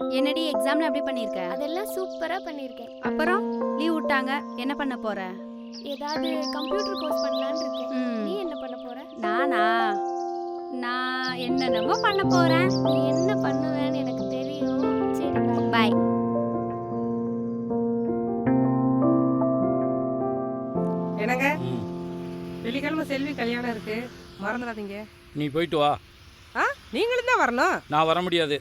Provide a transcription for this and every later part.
என்னடி எக்ஸாம்ல எப்படி பண்ணிருக்க? அதெல்லாம் சூப்பரா பண்ணிருக்கேன். அப்புறம் லீவ் விட்டாங்க, என்ன பண்ண போற? ஏதாவது கம்ப்யூட்டர் கோர்ஸ் பண்ணலாம்னு இருக்கேன். நீ என்ன பண்ண போற? நானா? நான் என்னென்னமோ பண்ண போறேன். நீ என்ன பண்ணுவேன்னு எனக்கு தெரியும். சரி bye. பாய். என்னங்க வெள்ளிக்கிழமை செல்வி கல்யாணம் இருக்கு, மறந்துடாதீங்க. நீ போயிட்டு வா. நீங்களும் தான் வரணும். நான் வர முடியாது.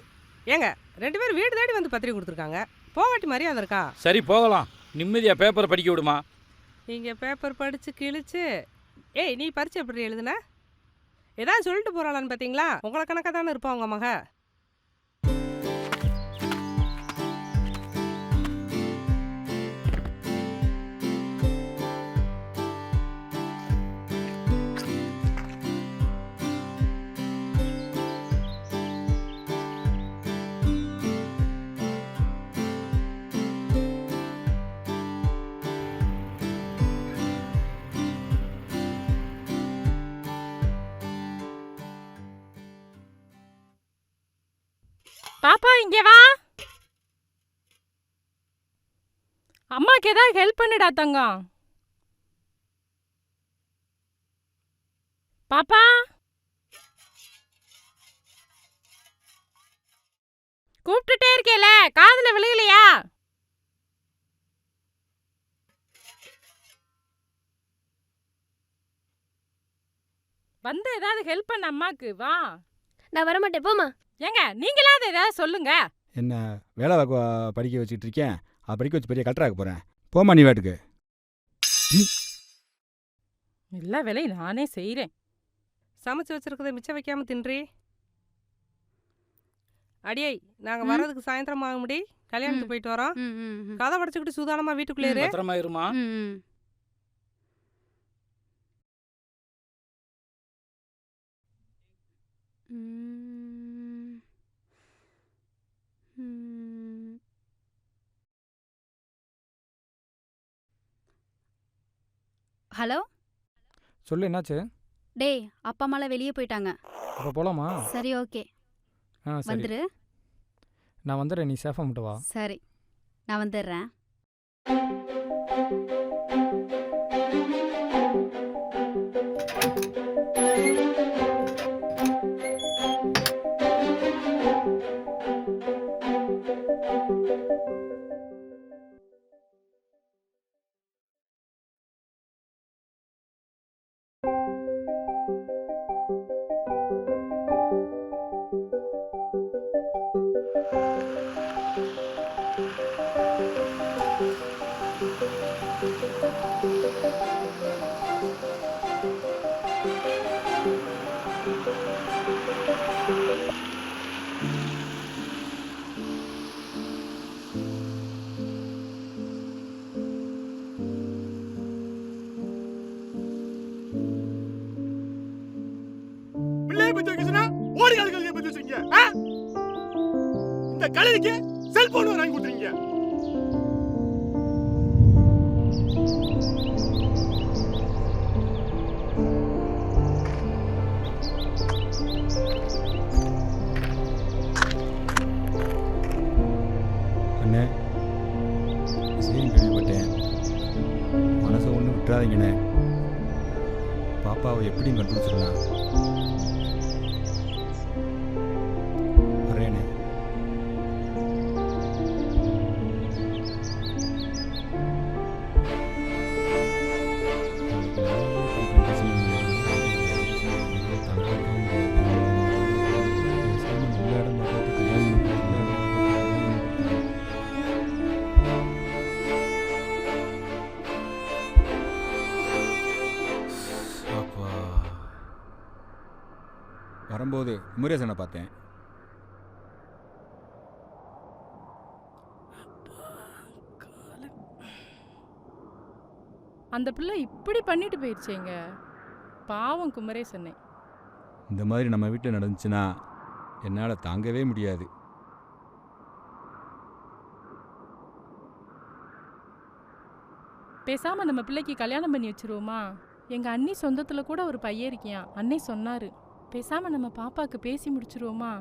ஏங்க 2 பேரும் வீடு தேடி வந்து பத்திரிக்கை கொடுத்துருக்காங்க, போகாட்டி மரியாதை இருக்கா? சரி போகலாம், நிம்மதியா பேப்பரை படிக்க விடுமா. நீங்க பேப்பர் படிச்சு கிழிச்சு. ஏய் நீ பரிச்சை எப்படி எழுதுன? ஏதாவது சொல்லிட்டு போறாளான்னு பார்த்தீங்களா? உங்களை கணக்காக தானே இருப்பா உங்க மக. பாப்பா இங்கே வா. அம்மாக்கு ஏதாவது ஹெல்ப் பண்ணுடா தங்கம். பாப்பா கூப்பிட்டுட்டே இருக்கேல, காதுல விழுகலையா? வந்து ஏதாவது ஹெல்ப் பண்ண அம்மாக்கு வா. நான் வர மாட்டேன், போமா. ஏங்க நீங்களாவது ஏதாவது சொல்லுங்க. என்ன வேலை படிக்க வச்சுட்டு இருக்கேன், அதை படிக்க வச்சு பெரிய கலெக்டராக போகிறேன். போமா நீ வாட்டுக்கு. எல்லா வேலையும் நானே செய்கிறேன். சமைச்சு வச்சிருக்கதை மிச்சம் வைக்காம தின்றி. அடியை நாங்க வர்றதுக்கு சாயந்தரம் ஆக முடி. கல்யாணத்துக்கு போயிட்டு வரோம். கதை படிச்சுக்கிட்டு சூதானமா வீட்டுக்குள்ளே இரு. பத்திரமா இருமா. ஹலோ. சொல்லு, என்னாச்சு? டேய், அப்பா அம்மாலாம் வெளியே போயிட்டாங்க. அப்போ போகலாமா? சரி ஓகே, சரி வந்துரு. நான் வந்துடுறேன், நீ சேஃபாக மட்டும் வா. சரி, நான் வந்துடுறேன். இந்த கலைக்கு செல்போன் வாங்கி கொடுத்துறீங்க. அண்ணே விஷயம் கேள்விப்பட்டேன், மனசை ஒன்றும் விட்டுறாதீங்கண்ணே. பாப்பாவை எப்படியும் கண்டுபிடிச்சிடலாம். வரேண்ணே. வரும்போது குமரேசனை பார்த்தேன். அந்த பிள்ளை இப்படி பண்ணிட்டு போயிடுச்சேங்க, பாவம் குமரேசனை. இந்த மாதிரி நம்ம வீட்டில் நடந்துச்சுன்னா என்னால் தாங்கவே முடியாது. பேசாம நம்ம பிள்ளைக்கு கல்யாணம் பண்ணி வச்சிருவோமா? எங்க அண்ணி சொந்தத்துல கூட ஒரு பையன் இருக்கியான், அண்ணே சொன்னாரு. பேசாம நம்ம பாப்பாக்கு பேசி முடிச்சிருவோமா?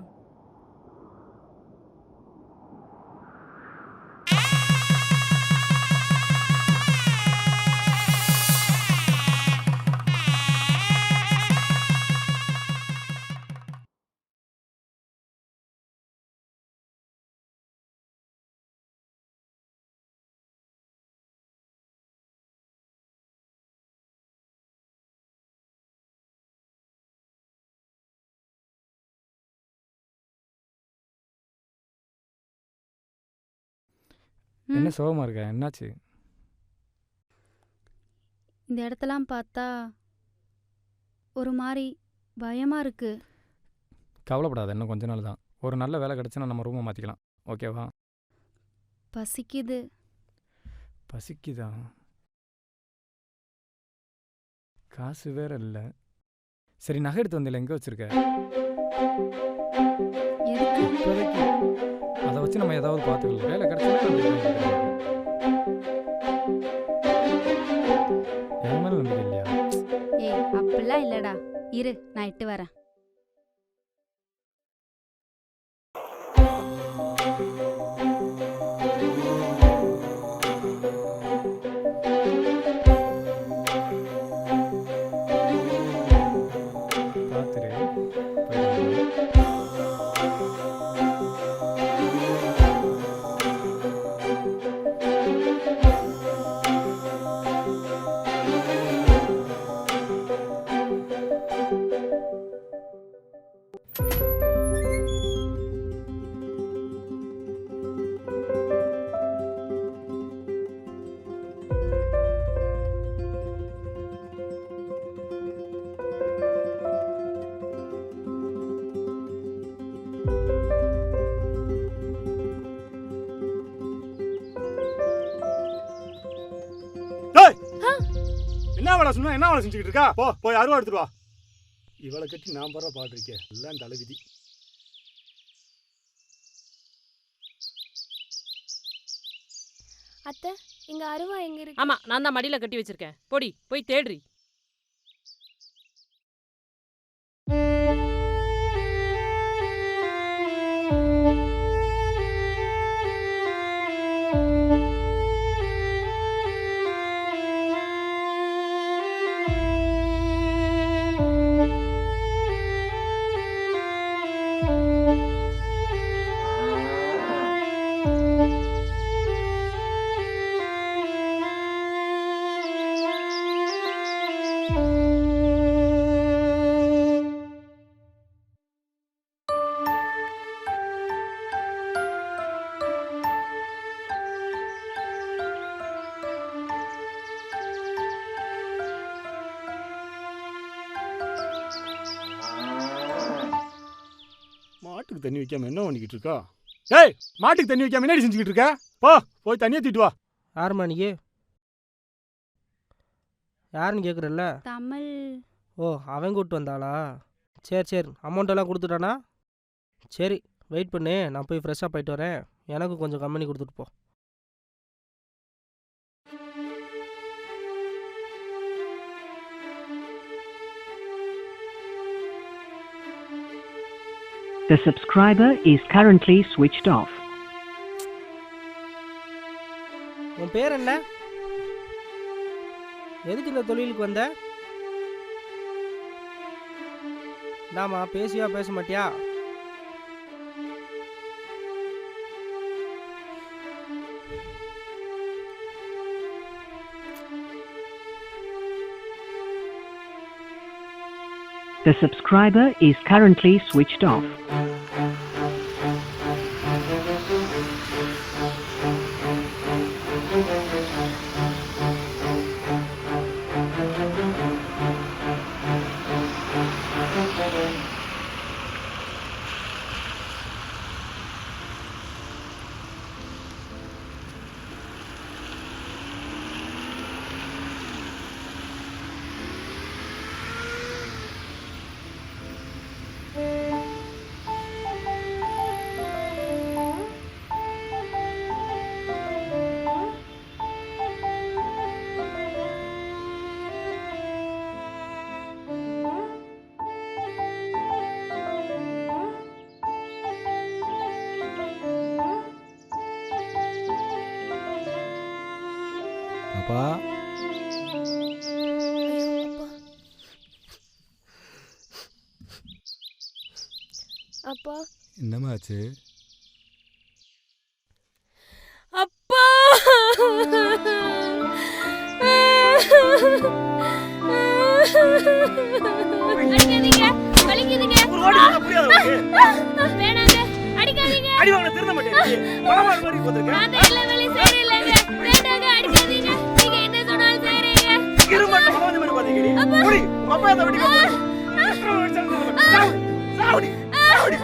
என்ன சோகமாக இருக்க? என்னாச்சு? இந்த இடத்தெல்லாம் பார்த்தா ஒரு மாதிரி பயமா இருக்கு. கவலைப்படாத, இன்னும் கொஞ்ச நாள் தான். ஒரு நல்ல வேலை கிடச்சுன்னா நம்ம ரூமை மாற்றிக்கலாம். ஓகேவா? பசிக்குது. பசிக்குதா? காசு வேற இல்லை. சரி, நகை எடுத்து வந்தில்ல, எங்கே வச்சிருக்க? எதுக்கு? இப்போதைக்கு அதை வச்சு நம்ம ஏதாவது பார்த்துக்கலாம். வேலை கிடச்சா என் மேலே நம்பிக்கை இல்லையா? ஏய், அப்படிலாம் இல்லடா. இரு, நான் இட்டு வரேன். பார்த்துரு. என்ன வேலை சொன்னா என்ன வேலை செஞ்சுக்கிட்டு இருக்கா? போய் அருவா எடுத்துட்டு வா. இவளை கட்டி நான் படுற பாட்டிருக்கேன். எல்லாம் தலைவிதி. அத்தை, இங்க அருவா எங்க இருக்கு? ஆமா, நான் தான் மடியில கட்டி வச்சிருக்கேன். போடி, போய் தேடுறி. மாட்டுக்கு தண்ணி வைக்காம என்ன பண்ணிக்கிட்டு இருக்கா? ஏய், மாட்டுக்கு தண்ணி வைக்காம என்னடி செஞ்சுக்கிட்டு இருக்க? போய் தண்ணியை தூக்கிட்டு வா. யாரும்மா நீ? யாருன்னு கேட்குறல்ல? தமிழ். ஓ, அவன் கூப்பிட்டு வந்தாளா? சரி, அமௌண்ட்டெல்லாம் கொடுத்துட்டானா? சரி, வெயிட் பண்ணு, நான் போய் ஃப்ரெஷ்ஷாக போயிட்டு வரேன். எனக்கு கொஞ்சம் கம்பெனி கொடுத்துட்டு போ. The subscriber is currently switched off. உன் பேர் என்ன? எதுக்கு இந்த தொழிலுக்கு வந்த? நாமா பேசியா பேச மாட்டியா? The subscriber is currently switched off. அப்பா, அப்பா, என்னம்மா ஆச்சு? அப்பா, அடிக்காதீங்க, வலிக்குதுங்க. ஒரு வாட்டி சொன்னா புரியாதா உனக்கு? வேணாங்க, அடிக்காதீங்க. அடி வாங்க திருந்த மாட்டேன் மலமார் மாதிரி போட்டுருக்கேன் நான் எல்லா வேலையும் செய்றேன்லங்க. வேண்டாங்க, அடிக்காதீங்க. நீங்க என்ன சொன்னாலும் செய்றீங்க. இருமட்ட மலமார் மாதிரி பாத்தீங்க புடி அப்பா அத வெடி சாவுடி சாவுடி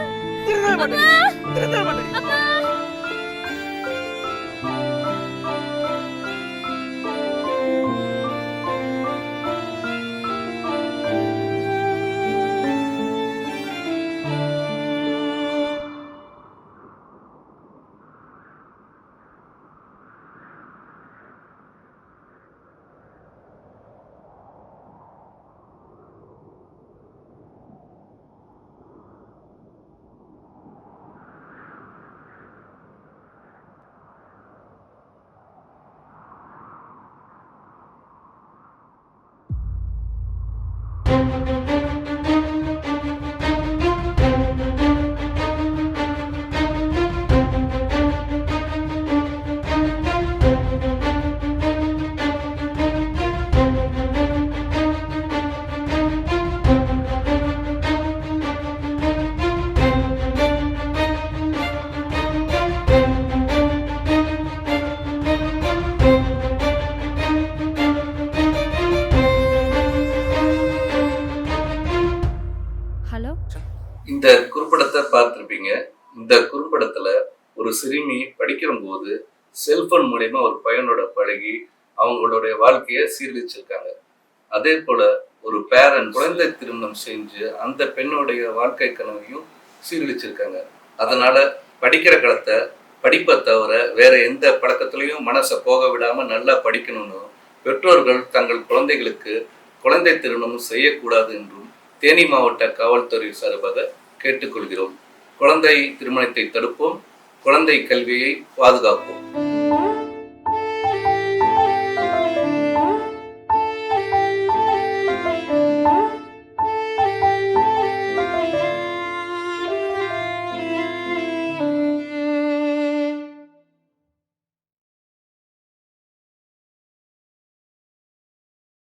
திருந்த மாட்டேன் ஹலோ இந்த குறும்படத்தை பார்த்துருப்பீங்க. இந்த குறும்படத்துல ஒரு சிறுமி படிக்கிற போது செல்போன் மூலயமா ஒரு பையனோட பழகி அவங்களுடைய வாழ்க்கையை சீரழிச்சிருக்காங்க. அதே போல ஒரு பேரன் குழந்தை திருமணம் செஞ்சு அந்த பெண்ணுடைய வாழ்க்கை கனவையும் சீரழிச்சிருக்காங்க. அதனால படிக்கிற காலத்தை படிப்பை தவிர வேற எந்த பழக்கத்திலையும் மனசை போக விடாம நல்லா படிக்கணும்னு பெற்றோர்கள் தங்கள் குழந்தைகளுக்கு குழந்தை திருமணம் செய்யக்கூடாது என்றும் தேனி மாவட்ட காவல்துறை சார்பாக கேட்டுக்கொள்கிறோம். குழந்தை திருமணத்தை தடுப்போம், குழந்தை கல்வியை பாதுகாப்போம்.